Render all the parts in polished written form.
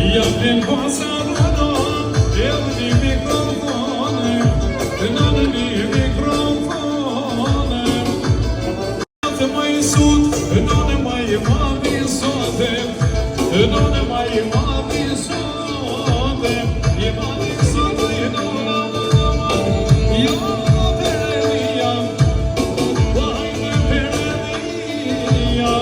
Jam passato e di microfono, non di microfono. Non è mai sud, non è mai sode, non è mai sode, e mai sode, io per via, vai per via.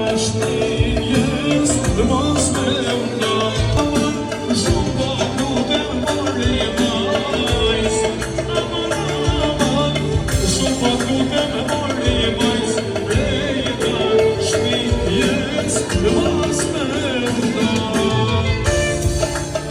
Mas,